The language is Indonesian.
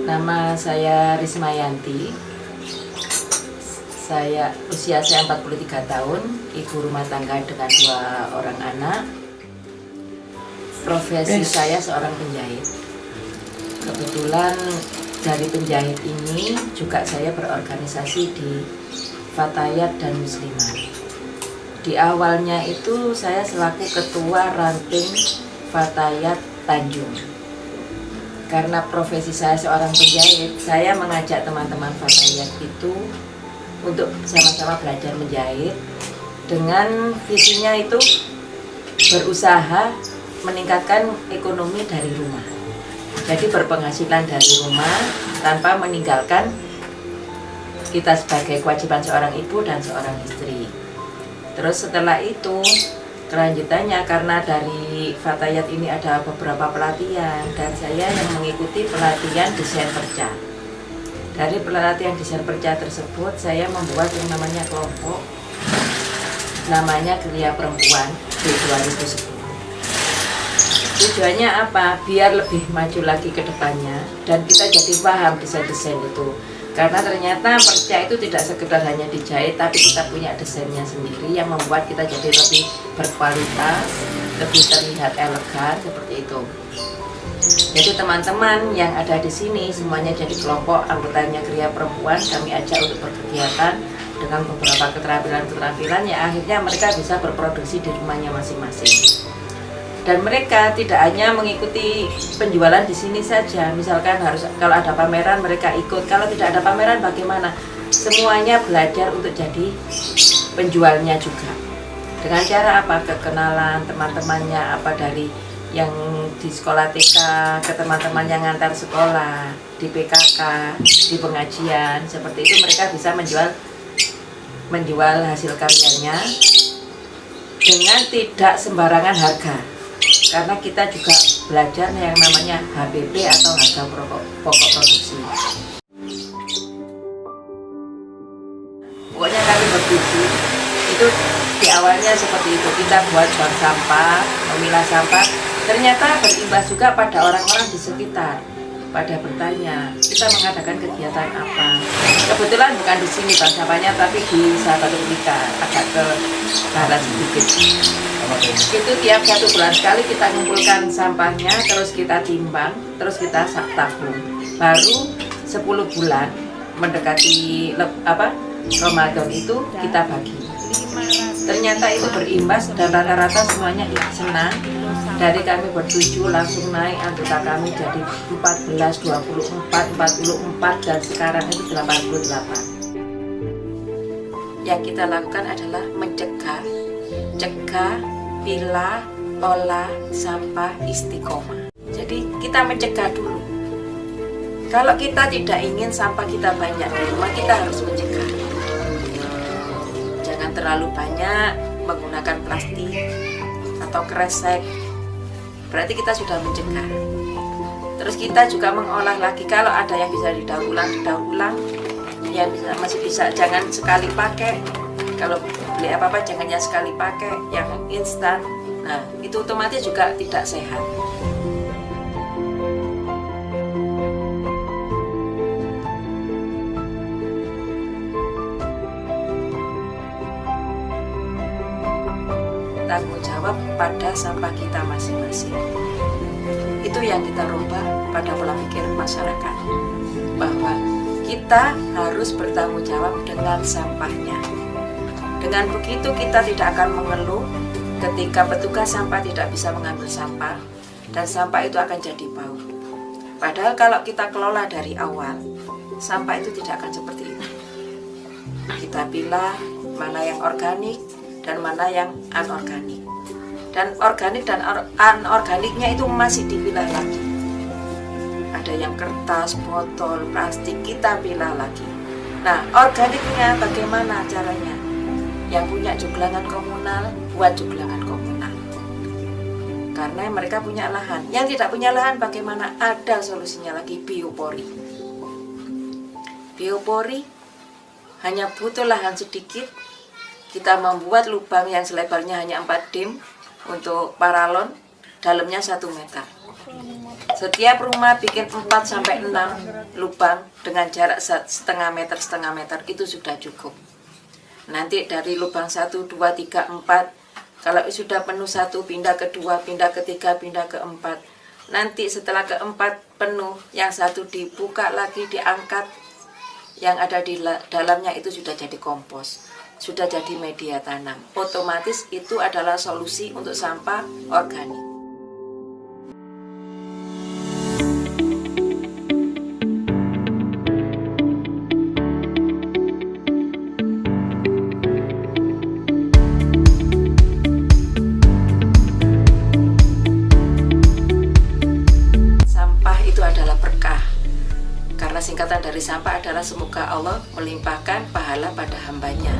Nama saya Rismayanti. Usia saya 43 tahun, ibu rumah tangga dengan 2 orang anak. Profesi saya seorang penjahit. Kebetulan dari penjahit ini juga saya berorganisasi di Fatayat dan Muslimat. Di awalnya itu saya selaku ketua ranting Fatayat Tanjung. Karena profesi saya seorang penjahit, saya mengajak teman-teman Fatayat itu untuk sama-sama belajar menjahit dengan visinya itu berusaha meningkatkan ekonomi dari rumah. Jadi berpenghasilan dari rumah tanpa meninggalkan kita sebagai kewajiban seorang ibu dan seorang istri. Terus setelah itu kelanjutannya, karena dari Fatayat ini ada beberapa pelatihan dan saya yang mengikuti pelatihan desain perca. Dari pelatihan desain perca tersebut saya membuat yang namanya kelompok, namanya Geria Perempuan di 2010. Tujuannya apa? Biar lebih maju lagi ke depannya dan kita jadi paham desain-desain itu. Karena ternyata perca itu tidak sekedar hanya dijahit, tapi kita punya desainnya sendiri yang membuat kita jadi lebih berkualitas, lebih terlihat elegan seperti itu. Jadi teman-teman yang ada di sini semuanya jadi kelompok anggotanya Geria Perempuan, kami ajak untuk berkegiatan dengan beberapa keterampilan-keterampilan yang akhirnya mereka bisa berproduksi di rumahnya masing-masing. Dan mereka tidak hanya mengikuti penjualan di sini saja, misalkan harus kalau ada pameran mereka ikut, kalau tidak ada pameran bagaimana? Semuanya belajar untuk jadi penjualnya juga. Dengan cara apa? Kekenalan teman-temannya, apa dari yang di sekolah TK ke teman-teman yang ngantar sekolah, di PKK, di pengajian, seperti itu mereka bisa menjual hasil karyanya dengan tidak sembarangan harga. Karena kita juga belajar yang namanya HPP atau harga pokok produksi. Pokoknya kami bertujuan itu di awalnya seperti itu, kita buat bank sampah, memilah sampah, ternyata berimbas juga pada orang-orang di sekitar. Pada bertanya, kita mengadakan kegiatan apa? Kebetulan bukan di sini bank sampahnya, tapi di Sahabat Unika, agak ke barat sedikit. Itu tiap 1 bulan sekali kita ngumpulkan sampahnya, terus kita timbang, terus kita tabung. Baru 10 bulan mendekati Ramadan itu kita bagi. Ternyata itu berimbas dan rata-rata semuanya senang. Dari kami bertujuh langsung naik anggota kami jadi 14, 24, 44 dan sekarang itu 88. Yang kita lakukan adalah cegah, pilah, olah, sampah, istiqomah. Jadi kita mencegah dulu. Kalau kita tidak ingin sampah kita banyak di rumah, kita harus mencegah. Jangan terlalu banyak menggunakan plastik atau kresek. Berarti kita sudah mencegah. Terus kita juga mengolah lagi. Kalau ada yang bisa didaur ulang, ya masih bisa. Jangan sekali pakai. Kalau beli apa-apa jangan yang sekali pakai, yang instan. Nah, itu otomatis juga tidak sehat. Tanggung jawab pada sampah kita masing-masing. Itu yang kita rubah pada pola pikir masyarakat, bahwa kita harus bertanggung jawab dengan sampahnya. Dengan begitu kita tidak akan mengeluh ketika petugas sampah tidak bisa mengambil sampah dan sampah itu akan jadi bau. Padahal kalau kita kelola dari awal, sampah itu tidak akan seperti ini. Kita pilah mana yang organik dan mana yang anorganik. Dan organik dan anorganiknya itu masih dipilah lagi. Ada yang kertas, botol, plastik, kita pilah lagi. Nah, organiknya bagaimana caranya? Yang punya juglangan komunal, buat juglangan komunal. Karena mereka punya lahan. Yang tidak punya lahan bagaimana? Ada solusinya lagi, biopori. Biopori hanya butuh lahan sedikit. Kita membuat lubang yang selebarnya hanya 4 dim untuk paralon. dalamnya 1 meter. Setiap rumah bikin 4-6 lubang dengan jarak setengah meter itu sudah cukup. Nanti dari lubang 1, 2, 3, 4, kalau sudah penuh 1, pindah ke 2, pindah ke 3, pindah ke 4. Nanti setelah keempat penuh, yang 1 dibuka lagi, diangkat, yang ada di dalamnya itu sudah jadi kompos, sudah jadi media tanam. Otomatis itu adalah solusi untuk sampah organik. Adalah berkah, karena singkatan dari sampah adalah semoga Allah melimpahkan pahala pada hambanya.